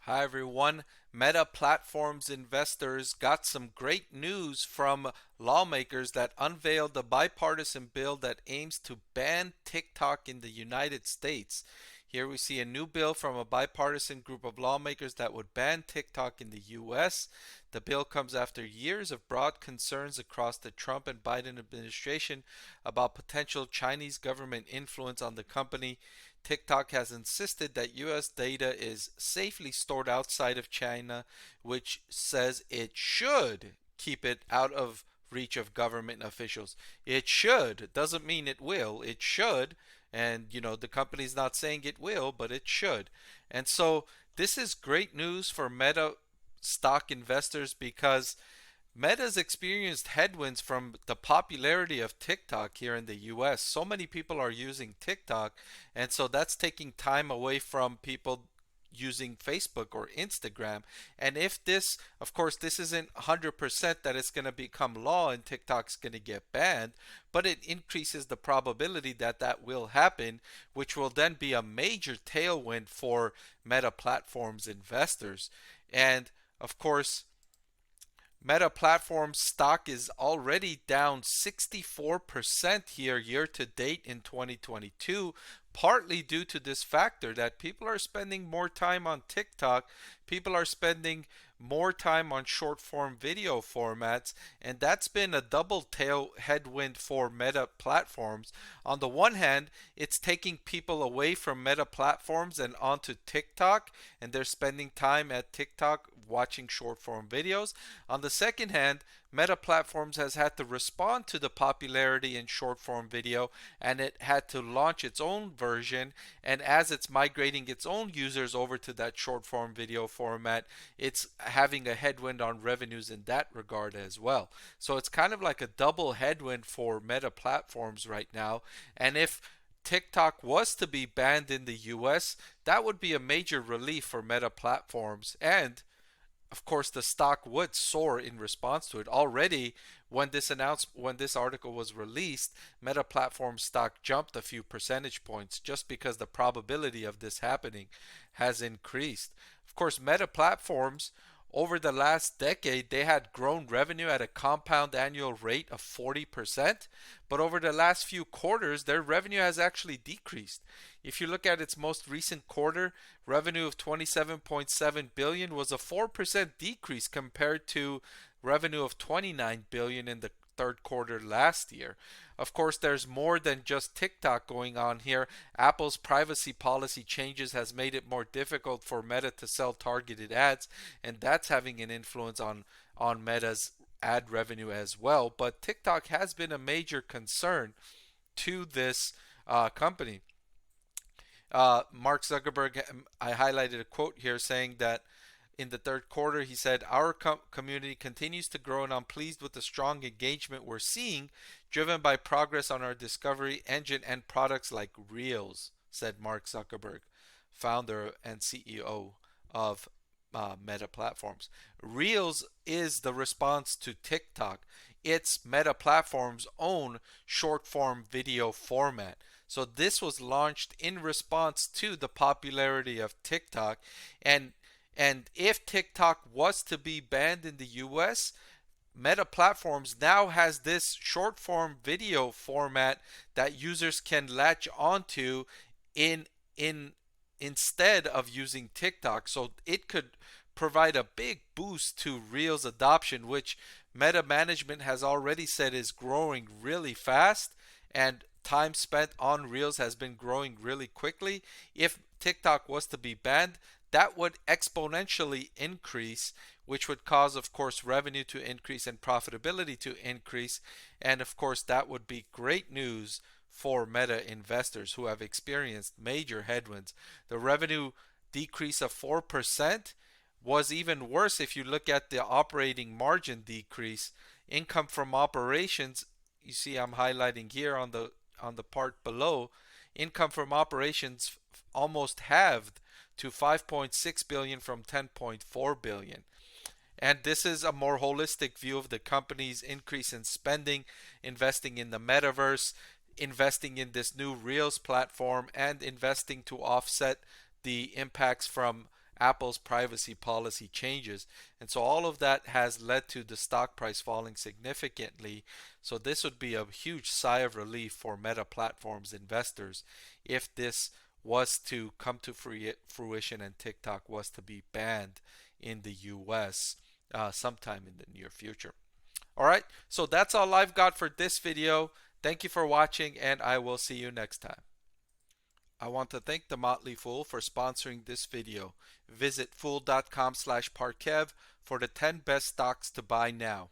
Hi everyone. Meta Platforms investors got some great news from lawmakers that unveiled a bipartisan bill that aims to ban TikTok in the United States. Here we see a new bill from a bipartisan group of lawmakers that would ban TikTok in the US. The bill comes after years of broad concerns across the Trump and Biden administration about potential Chinese government influence on the company. TikTok has insisted that US data is safely stored outside of China, which says it should keep it out of reach of government officials. It should. It doesn't mean it will. It should. And, the company's not saying it will, but it should. And so this is great news for Meta stock investors because Meta's experienced headwinds from the popularity of TikTok here in the US. So many people are using TikTok, and so that's taking time away from people using Facebook or Instagram. And if this, of course, this isn't 100% that it's going to become law and TikTok's going to get banned, but it increases the probability that that will happen, which will then be a major tailwind for Meta Platforms investors. And of course, Meta Platforms stock is already down 64% here year to date in 2022, partly due to this factor that people are spending more time on TikTok, people are spending more time on short form video formats, and that's been a double tail headwind for Meta Platforms. On the one hand, it's taking people away from Meta Platforms and onto TikTok, and they're spending time at TikTok watching short form videos. On the second hand, Meta Platforms has had to respond to the popularity in short form video, and it had to launch its own version. And as it's migrating its own users over to that short form video format, it's having a headwind on revenues in that regard as well. So it's kind of like a double headwind for Meta Platforms right now. And if TikTok was to be banned in the US, that would be a major relief for Meta Platforms. And of course, the stock would soar in response to it. Already, when this article was released, Meta Platform stock jumped a few percentage points just because the probability of this happening has increased. Of course, Meta Platforms over the last decade, they had grown revenue at a compound annual rate of 40%, but over the last few quarters, their revenue has actually decreased. If you look at its most recent quarter, revenue of 27.7 billion was a 4% decrease compared to revenue of 29 billion in the third quarter last year. Of course, there's more than just TikTok going on here. Apple's privacy policy changes has made it more difficult for Meta to sell targeted ads, and that's having an influence on Meta's ad revenue as well. But TikTok has been a major concern to this company. Mark Zuckerberg, I highlighted a quote here saying that in the third quarter, he said, our community continues to grow and I'm pleased with the strong engagement we're seeing, driven by progress on our discovery engine and products like Reels, said Mark Zuckerberg, founder and CEO of Meta Platforms. Reels is the response to TikTok. It's Meta Platforms' own short form video format. So this was launched in response to the popularity of TikTok, and if TikTok was to be banned in the US, Meta Platforms now has this short form video format that users can latch onto in instead of using TikTok. So it could provide a big boost to Reels adoption, which Meta management has already said is growing really fast, and time spent on Reels has been growing really quickly. If TikTok was to be banned, that would exponentially increase, which would cause, of course, revenue to increase and profitability to increase. And of course, that would be great news for Meta investors who have experienced major headwinds. The revenue decrease of 4% was even worse if you look at the operating margin decrease. Income from operations, you see I'm highlighting here on the part below, income from operations almost halved to 5.6 billion from 10.4 billion. And this is a more holistic view of the company's increase in spending, investing in the metaverse, investing in this new Reels platform, and investing to offset the impacts from Apple's privacy policy changes. And so all of that has led to the stock price falling significantly. So this would be a huge sigh of relief for Meta Platforms investors if this was to come to fruition and TikTok was to be banned in the US sometime in the near future. All right, so that's all I've got for this video. Thank you for watching, and I will see you next time. I want to thank the Motley Fool for sponsoring this video. Visit fool.com/Parkev for the 10 best stocks to buy now.